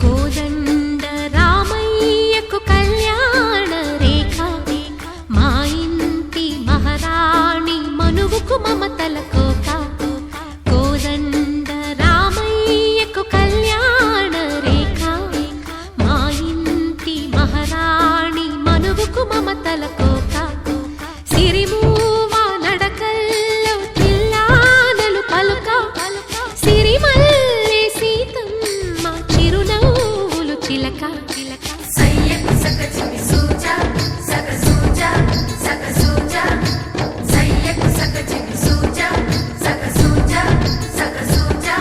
కోదండ రామయ్యకు కళ్యాణ రేఖ మా ఇంటి మహారాణి మనువుకు మమతల కోక. కోదండ రామయ్యకు కళ్యాణ రేఖ మా ఇంటి మహారాణి మనువుకు మమతల కోక. సిరిమూవ నడకల్లో తిల్లానలు పలుక సిరిమల్లె సీతమ్మ చిరునవ్వులు చిలక. సయ్యకు సకచిమి సూజా సక సూజా సక సూజా సయ్యకు సకచిమి సూజా సక సూజా సక సూజా.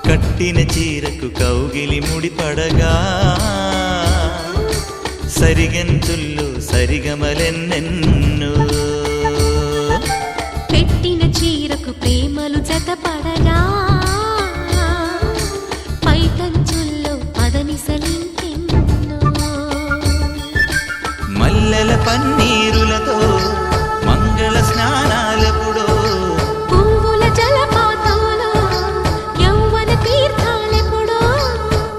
కట్టిన చీరకు కౌగిలి ముడిపడగా సరిగంతుల్లో సరిగమలెన్నెన్నో. పెట్టిన చీరకు ప్రేమలు జతపడగా పైటంచుల్లో పదనిసలింకెన్నో. మల్లెల పన్నీరులతో మంగళ స్నానాలెప్పుడో. పువ్వుల జలపాతంలో యౌవన తీర్థాలెప్పుడో.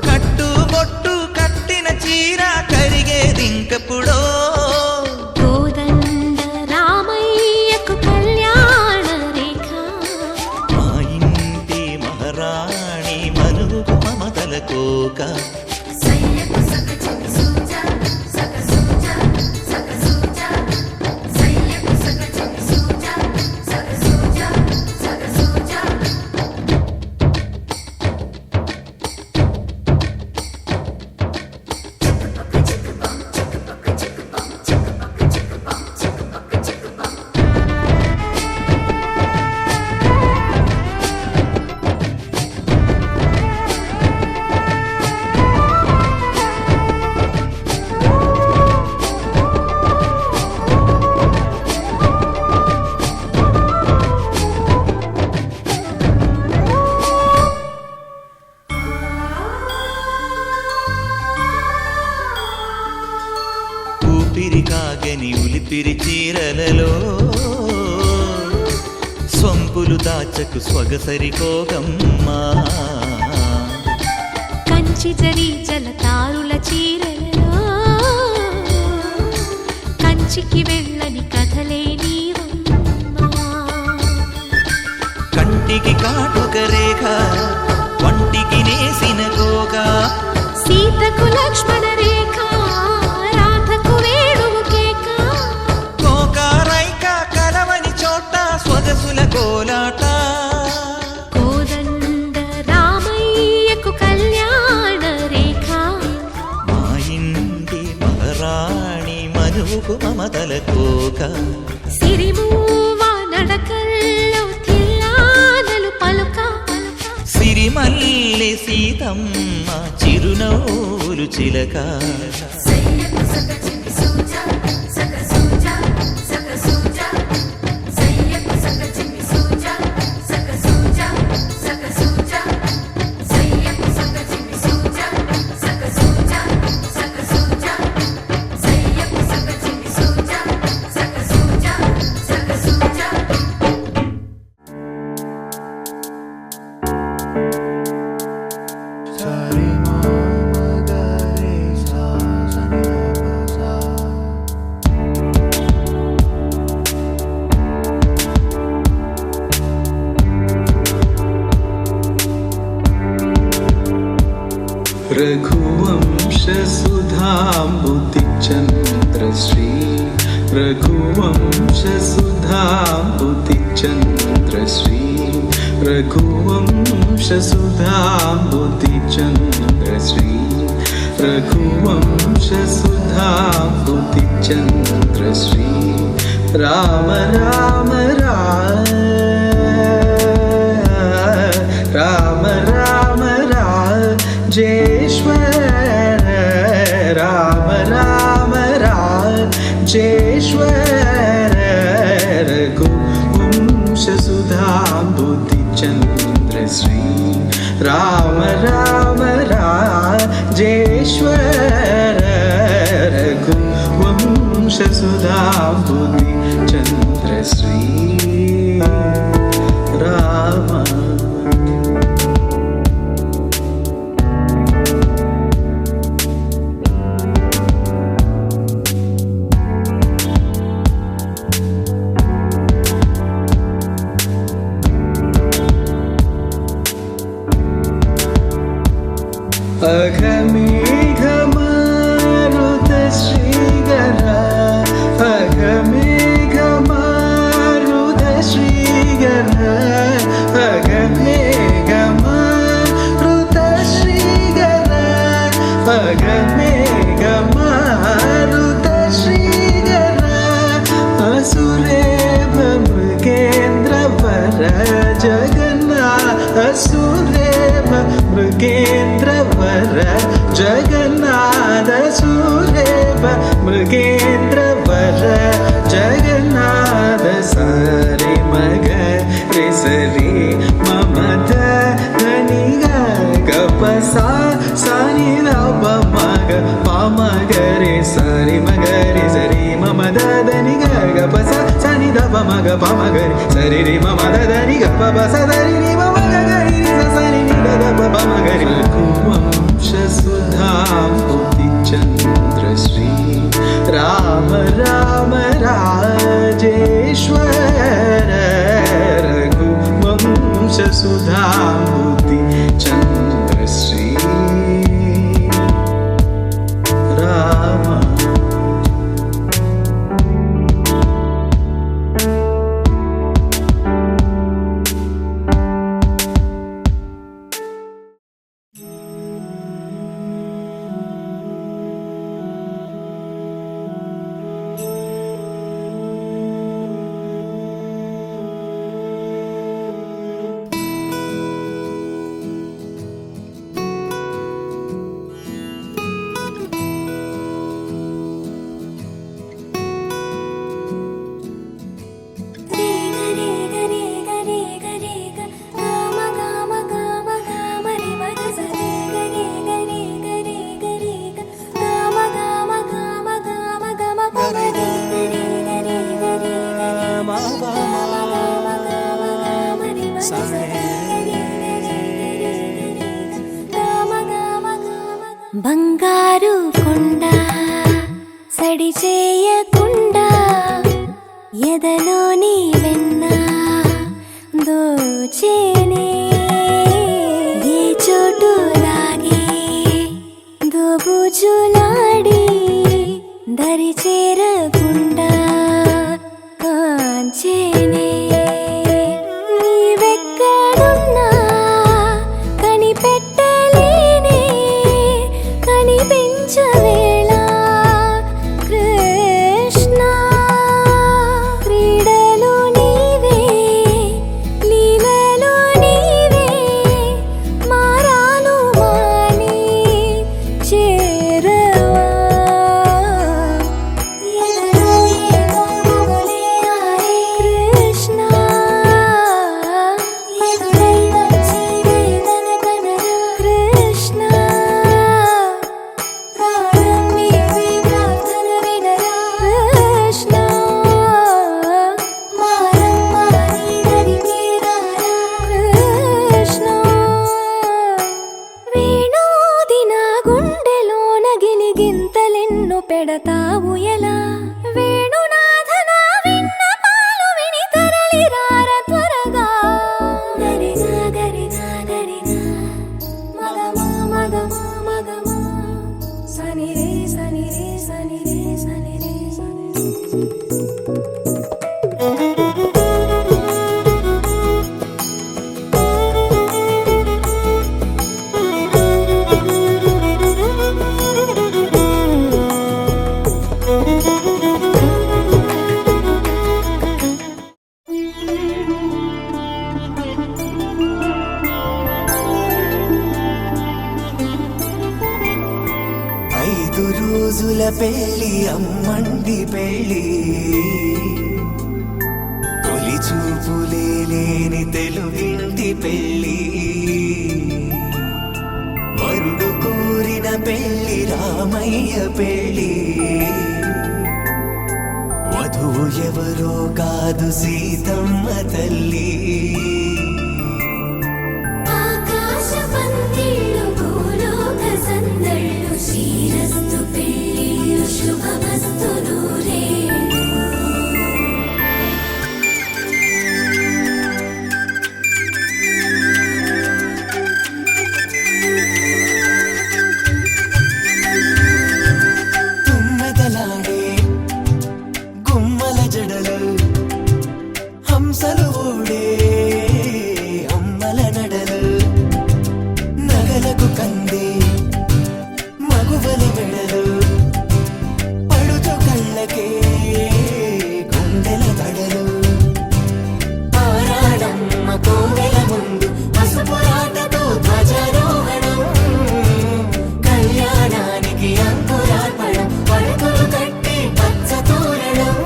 కట్టుబొట్టు కట్టిన చీర కరిగేదింకప్పుడో. కోదండ రామయ్యకు కళ్యాణ రేఖ మా ఇంటి మహారాణి మనువుకు మమతల కోక. సయ్యకు సకచిమి సూజా సక సూజా సక సూజా సయ్యకు సకచిమి సూజా సక సూజా సక సూజా. ఊపిరి కాగని ఉలిపిరి చీరలలో సొంపులు దాచకు స్వగసరికోగమ్మా. కంచి జరి జలతారుల చీరలలో కంచికి వెళ్ళని కథలే నీవమ్మా. కంటికి కాటుక రేఖ వంటికి నేసిన కోగా. సీతకు లక్ష్మణ రేఖ రాధకు వేణువు కేక. కోకారైక కలవని చోట స్వగసుల కోలాట. కోదండ రామయ్యకు కళ్యాణ రేఖ మా ఇంటి మహారాణి మనువుకు మమతల కోక. సిరిమూవ నడకల్లో తిల్లానలు పలుక సిరిమల్లె సీతమ్మ చిరునవ్వులు చిలక. సయ్యకు సకచిమి సూజా సక సూజా సక సూజా సయ్యకు సకచిమి సూజా సక సూజా సక సూజా సయ్యకు సకచిమి సూజా సక సూజా సక సూజా సయ్యకు సకచిమి సూజా సక సూజా సక సూజా. रघुवंशसुधाम्बुतिचन्द्रश्री रघुवंशसुधाम्बुतिचन्द्रश्री रघुवंशसुधाम्बुतिचन्द्रश्री रघुवंशसुधाम्बुधिचन्द्रश्री राम राम राम राम राजेश्वर राम राम राजेश्वर रघुवंशसुधाम्बुधिचन्द्रश्री राम राम राजेश्वर रघुवंशसुधाम्बुधिचन्द्रश्री राम अघमेघमारुतश्रीगरा अघमेघमारुतश्रीगरा अघमेघमारुतश्रीगरा अघमेघमारुतश्रीगरा असुरेव मृगेन्द्रवर जगन्नाथ असुरेव मृगेन्द्रवर जगन्नाथ सुरेव मृगेन्द्रवर जगन्नाथ सरे मग रे सरे ममद धनि गपसा सानि प मग पामग रे सरे मग रे सरे ममद धनि गपसा सानि प मग पामग रे सरे रे ममद धनि गपसा धरि रे ममग रे सनि द प मग रे रघुवंशसुधाम्बुधिचन्द्रश्री राम राम राजेश्वर रघुवंशसुधाम्बुधिचन्द्रश्री राम బంగారు కొండ సడి చేయకుండా ఎదలోని వెన్న దోచేనే ఏ చోటు లాగే దోబుజులాడి దరి చేరకుండా కాంచేనే నీవెక్కడున్నా కనిపెట్టలేనే కనిపించవేళ కృష్ణ క్రీడలు నీవే లీలలు నీవే మారాను మాని చేరవా ఎదలో ఏదో మొగలే ఆరే కృష్ణ ఎదురై వచ్చి వేదన కనరా కృష్ణ ప్రాణం నీవే ప్రార్థన వినరా కృష్ణ మారమ్మా నీ దరికి రారా కృష్ణ వేణోది నా గుండెలోన గిలిగింతలెన్ను పెడతావు ఎలా వేణునాథ నా విన్నపాలు విని తరలి రార త్వరగా గరిగా గరిగా గరిగా మగమా మగమా మగమా సని రే సని రే సని రే సని రే సని రే. 5 రోజుల పెళ్లి అమ్మండి పెళ్లి తొలి చూపులే లేని తెలుగింటి పెళ్లి వరుడు కోరిన పెళ్లి రామయ్య పెళ్లి వధువు ఎవరో కాదు సీతమ్మ తల్లి ఆకాశ పందిళ్ళు భూలోక సందళ్ళు శ్రీరస్తు పెళ్ళిళ్ళు శుభమస్తు నూరేళ్ళు తుమ్మెదలాడే గుమ్మల జడలు హంసలు ఊడే అమ్మల నడలు నగలకు కంది మగువల మెడలు పడుచు కళ్ళకే గుండెల తడలు ఆరాడమ్మ కోవెల ముందు పసుపురాటతో ధ్వజారోహణం కళ్యాణానికి అంకురార్పణం పడకలు కట్టి పచ్చ తోరణం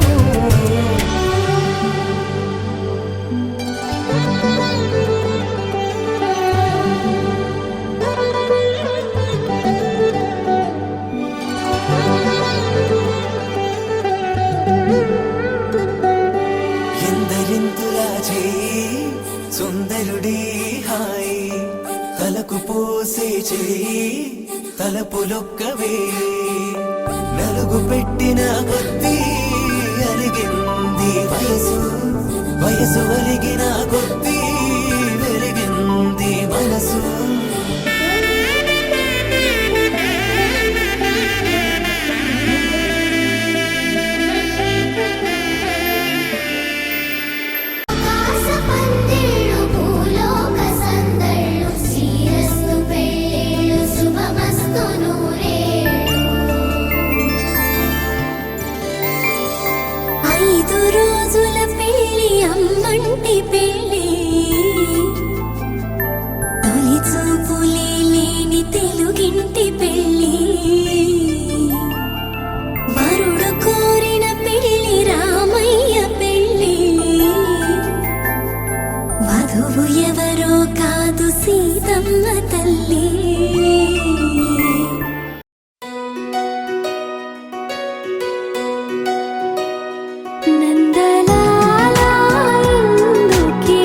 ఎందరింతులా చేయి సుందరుడి హాయి తలకు పోసే చేయి తలపులొక్కవే నలుగు పెట్టిన కొద్దీ అలిగింది వయసు వయసు ఒలిగిన కొద్దీ వెలిగింది మనసు ఆకాశ పందిళ్ళు భూలోక సందళ్ళు శ్రీరస్తు పెళ్ళిళ్ళు శుభమస్తు నూరేళ్ళు 5 రోజుల పెళ్లి అమ్మంటి పెళ్లి తొలి చూపులే లేని తెలుగింటి పెళ్లి వరుడు కోరిన పెళ్లి రామయ్య పెళ్లి వధువు ఎవరో కాదు సీతమ్మ తల్లి నందలాలా ఇందుకి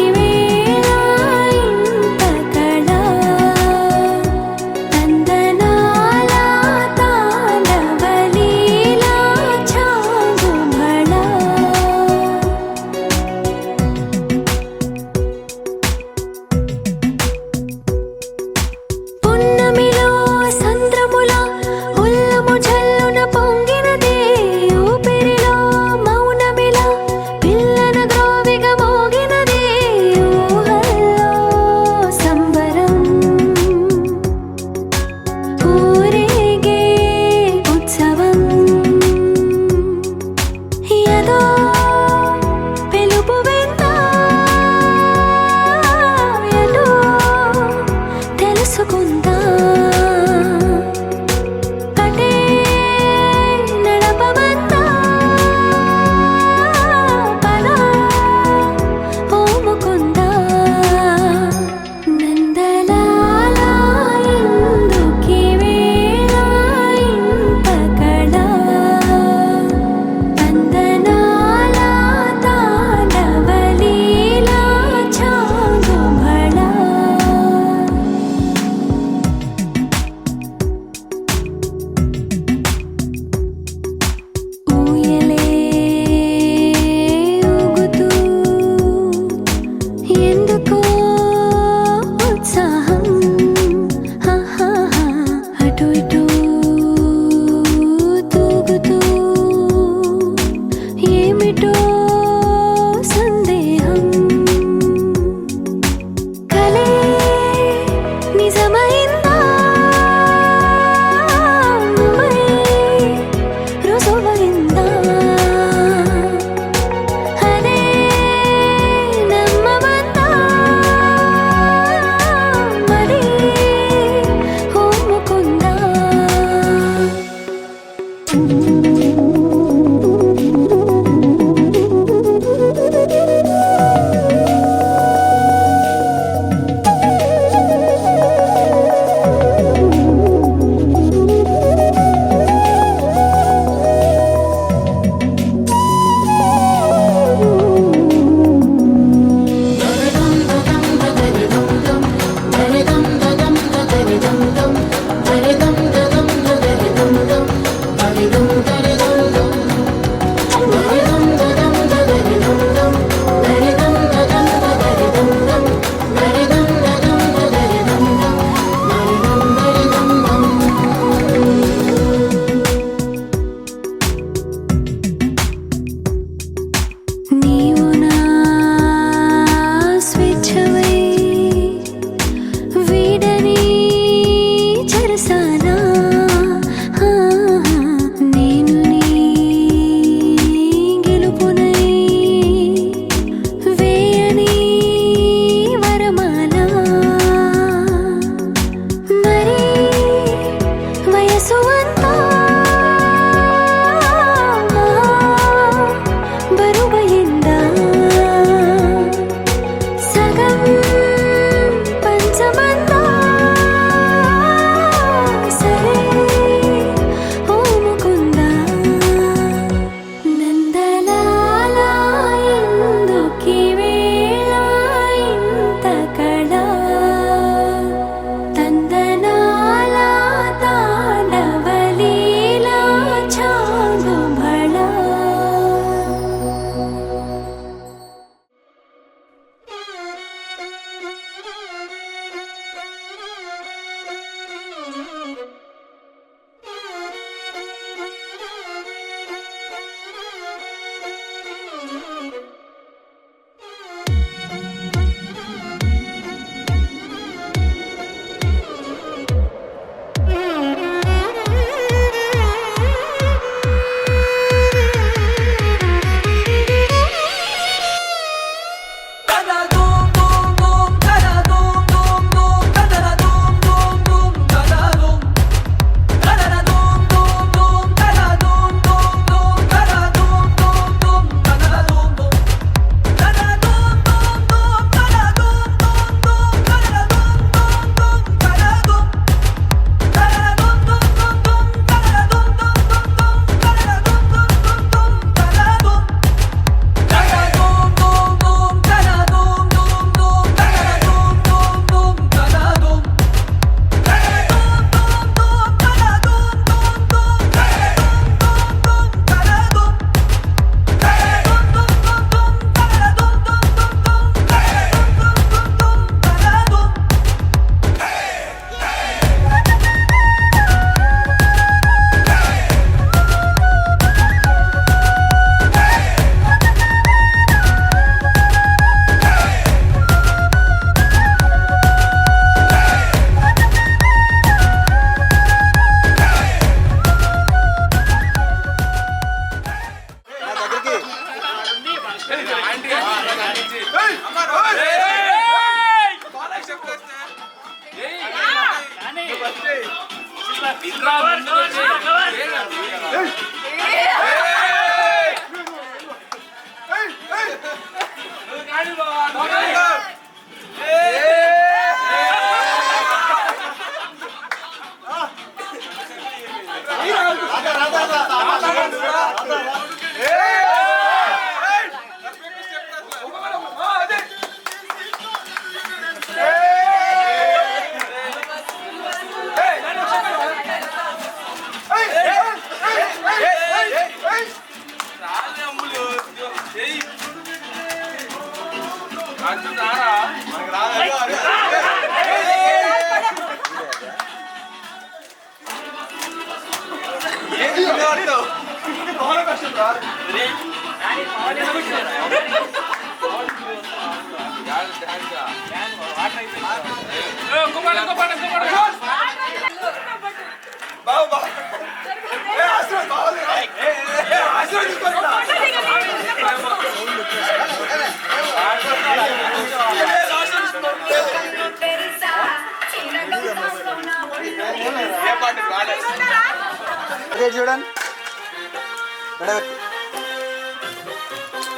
చూడండి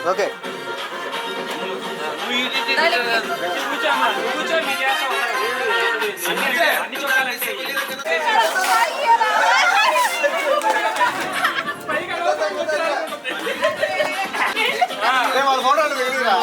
ఓకే వాళ్ళ ఫోటోలు వెళ్ళిరా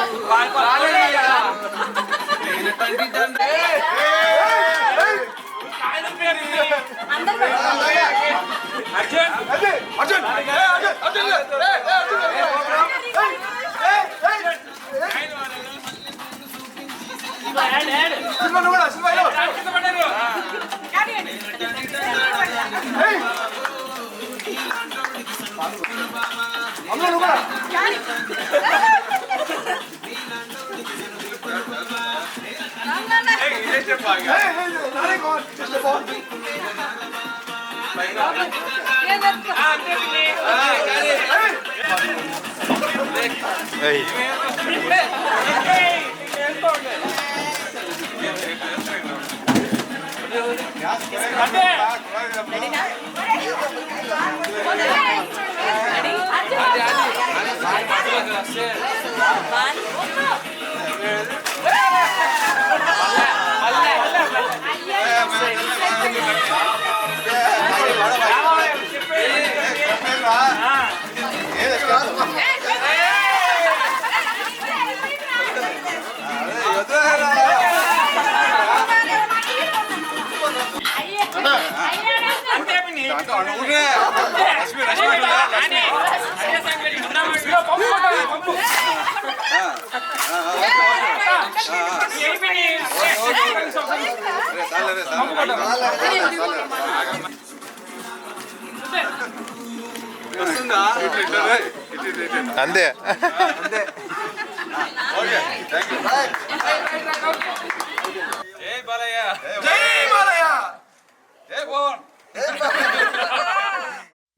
అంతే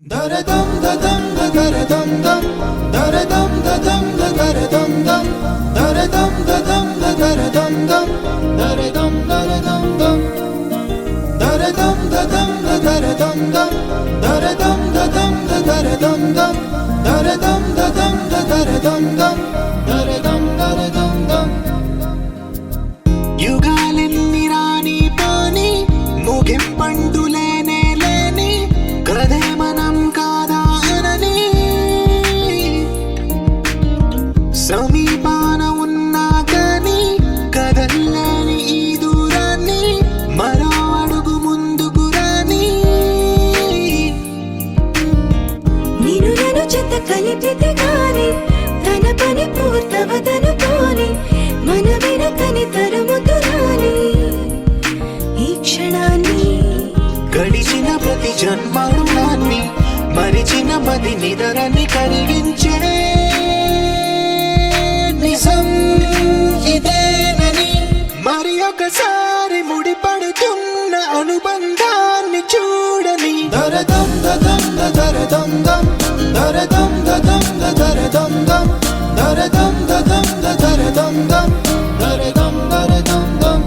దరదం దదం దరదం దం దరదం దదం దరదం దం దరదం దదం దరదం దం దరదం దరదం దం దరదం దదం దరదం దం దరదం దదం దరదం దం దరదం దదం దరదం దం దరదం దరదం దం యుగాలెన్ని రాని పాని ముగింపండు లేనే లేని కదే మనం కాదా అనని సమీపాన ఉన్నా కానీ కదల్లేని ఈ దూరాన్ని మరో అడుగు ముందుకు రాని నిన్ను నన్ను చెత్త కలిపితే గాని తన పని పూర్తవదనుకోని మన వెనకని తరుముతురాని ఈ క్షణాన్ని గడిచిన ప్రతి జన్మరుణాన్ని మరిచిన మది నిదరని కలిగించే నిజం ఇదేనని మరి ఒకసారి ముడిపడుతున్న అనుబంధాన్ని చూడని దరదం దదం దరదం దం దరదం దదం దరదం దం దరదం దదం దరదం దం దరదం దరదం దం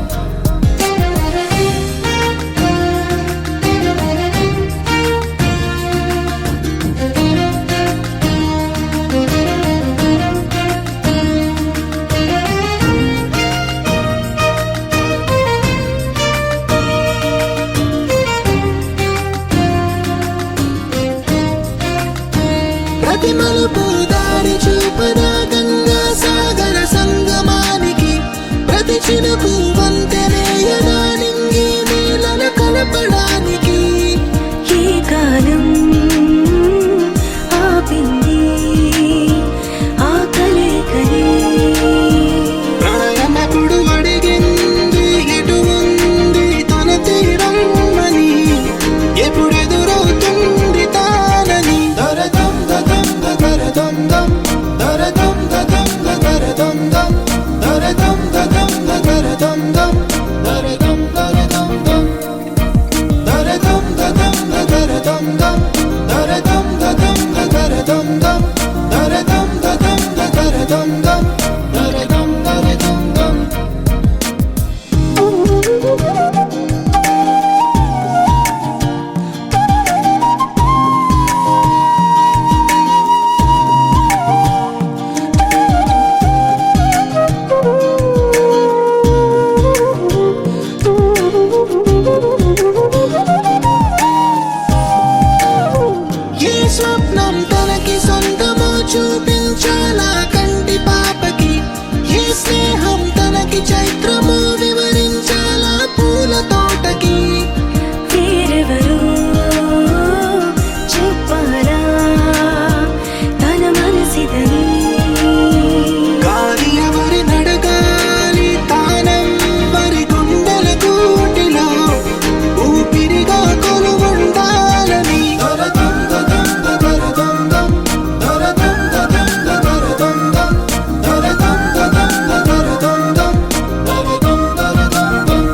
ప్రతి మలుపు దారి చూపదా గంగా సాగర సంగమానికి ప్రతి చినుకు వంతెనేయదా నింగి నీళ్ళ కలపడానికి ఈ కాలం ఆపింది ఆ కలయికని ప్రళయమప్పుడు అడిగింది ఎటు ఉంది తన తీరమ్మని ఎప్పుడెదురవుతుంది తానని దరదం దదం దరదం దం దరదం దదం దరదం దం దరదం దదం దరదం దం దరదం దరదం దం దరదం దదం దరదం దం దరదం దదం దరదం దం దరదం దదం దరదం దం దరదం దరదం దం ఏ స్వప్నం తనకి సొంతమో చూపించాలా కంటి పాపకి ఏ స్నేహం తనకి చైత్రమో వివరించాలా పూల తోటకి వేరెవరో చెప్పాలా తన మనసిదని గాలి ఎవరి నడగాలి తానం మరి గుండెల కూటిలో ఊపిరిగా కొలువుండాలని దరదం దదం దరదం దం దరదం దదం దరదం దం దరదం దదం దరదం దం దరదం దరదం దం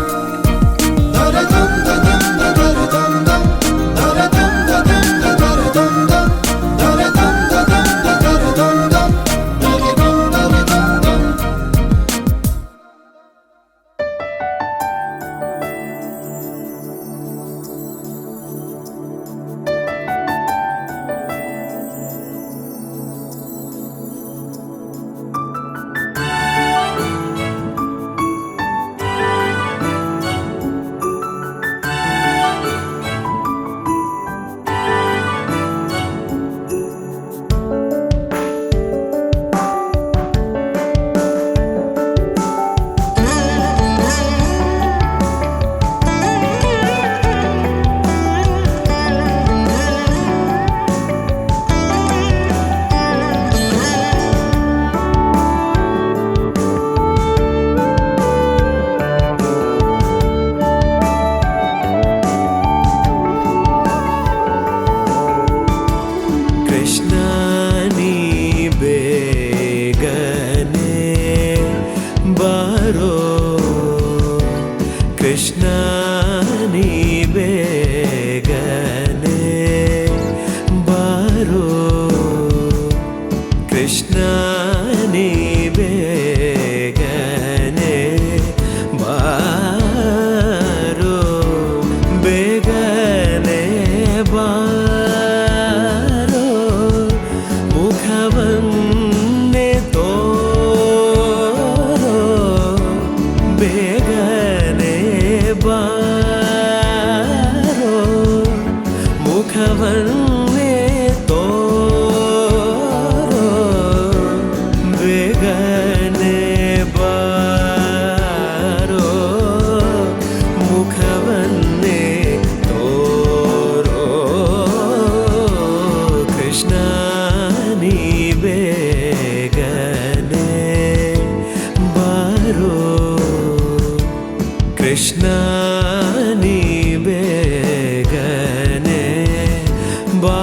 దరదం దదం దరదం దం దరదం దదం దరదం దం దరదం దదం దరదం దం దరదం దరదం దం కృష్ణ నీ బేగనే బారో కృష్ణ నీ బేగనే బారో కృష్ణ నీ బేగనే బారో బేగనే బారో ಮುಖವನ್ನೇ ತೋರೋ ಬೇಗನೆ ಬಾರೋ ಮುಖವನ್ನೇ ತೋರೋ ಬೇಗನೆ ಬಾರೋ ಮುಖವನ್ನೇ ತೋರೋ ಕೃಷ್ಣ ನೀ ಬೇಗನೆ ಬಾರೋ ಕೃಷ್ಣ ನೀ ಬೇಗನೆ ಬಾ